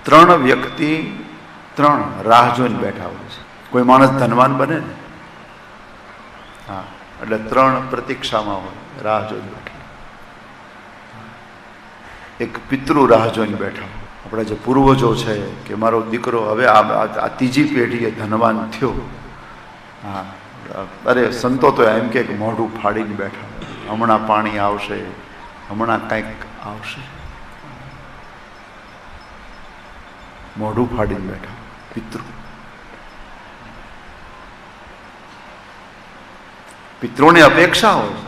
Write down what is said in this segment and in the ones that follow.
ત્રણ વ્યક્તિ ત્રણ રાહ જોઈને બેઠા હોય છે. કોઈ માણસ ધનવાન બને ને, હા, એટલે ત્રણ પ્રતીક્ષામાં હોય, રાહ જોઈને બેઠા. એક પિતૃ રાહ જોઈને બેઠા. આપણા જે પૂર્વજો છે કે મારો દીકરો હવે આ ત્રીજી પેઢીએ ધનવાન થયો. હા, અરે સંતો તો એમ કે મોઢું ફાડીને બેઠા, હમણાં પાણી આવશે, હમણાં કંઈક આવશે. મોઢું ફાડીને બેઠા પિતૃ. પિતૃની અપેક્ષા હોય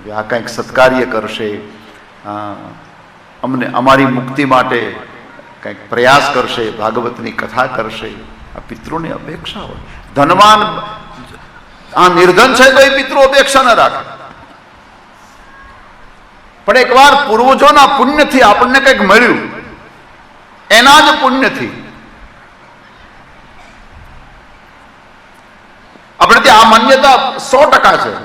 કે આ કંઈક સત્કાર્ય કરશે, અમને અમારી મુક્તિ માટે કંઈક પ્રયાસ કરશે, ભાગવતની કથા કરશે. આ પિતૃની અપેક્ષા હોય. ધનવાન આ નિર્ધન છે તો એ પિતૃ અપેક્ષા ન રાખે, પણ એકવાર પૂર્વજોના પુણ્યથી આપણને કંઈક મળ્યું, એના જ પુણ્યથી આપણે ત્યાં આ માન્યતા 100%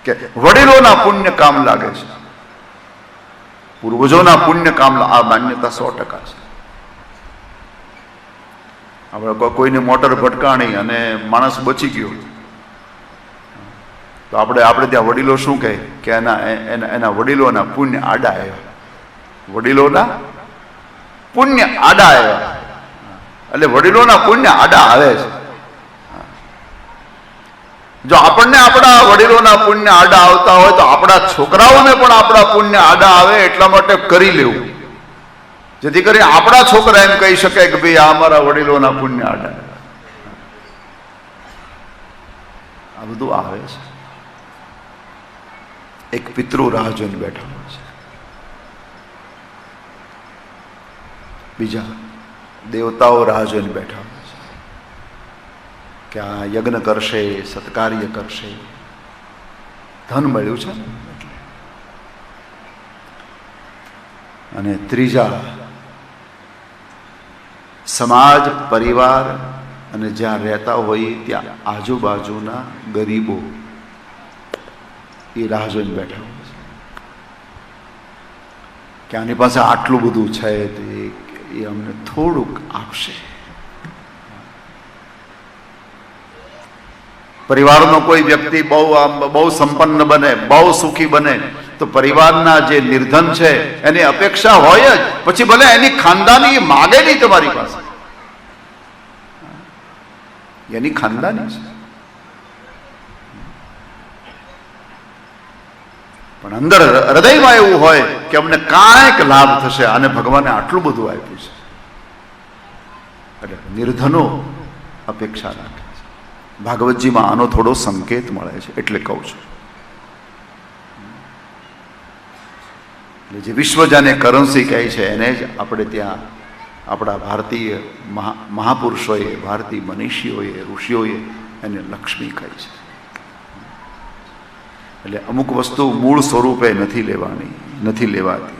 છે કે વડીલોના પુણ્ય કામ લાગે છે, પૂર્વજોના પુણ્ય કામ. આ માન્યતા 100% છે. આપણે કોઈની મોટર ભટકાણી અને માણસ બચી ગયો તો આપણે ત્યાં વડીલો શું કહે કે એના વડીલોના પુણ્ય આડા આવ્યા. વડીલોના પુણ્ય આડા આવ્યા એટલે વડીલોના પુણ્ય આડા આવે છે. જો આપણને આપણા વડીલોના પુણ્ય આડા આવતા હોય તો આપણા છોકરાઓને પણ આપણા પુણ્ય આડા આવે એટલા માટે કરી લેવું, જેથી કરી આપણા છોકરા એમ કહી શકે કે ભાઈ આ અમારા વડીલોના પુણ્ય આડા. આ બધું આવે છે. એક પિતૃ રાહ જોઈને બેઠા હોય છે, બીજા દેવતાઓ રાહ જોઈને બેઠા હોય છે કે આ યજ્ઞ કરશે, સત્કાર્ય કરશે. ધન મળ્યું છે. અને ત્રીજા સમાજ, પરિવાર અને જ્યાં રહેતા હોય ત્યાં આજુબાજુના ગરીબો એ રાહ જોઈને બેઠા હોય છે કે આની પાસે આટલું બધું છે તો એ અમને થોડુંક આપશે. પરિવારનો કોઈ વ્યક્તિ બહુ સંપન્ન બને, બહુ સુખી બને તો પરિવારના જે નિર્ધન છે એની અપેક્ષા હોય જ, પછી ભલે એની ખાનદાની માગે નહીં તમારી પાસે, એની ખાનદાની છે, પણ અંદર હૃદયમાં એવું હોય કે અમને કાંઈક લાભ થશે, અને ભગવાને આટલું બધું આપ્યું છે. એટલે નિર્ધનો અપેક્ષા રાખે છે. ભાગવતજીમાં આનો થોડો સંકેત મળે છે એટલે કહું છું. એટલે જે વિશ્વ જાને કરન્સી કહે છે એને જ આપણે ત્યાં આપણા ભારતીય મહાપુરુષોએ, ભારતીય મનીષીઓએ, ઋષિઓએ એને લક્ષ્મી કહી છે. એટલે અમુક વસ્તુ મૂળ સ્વરૂપે નથી લેવાની, નથી લેવાતી.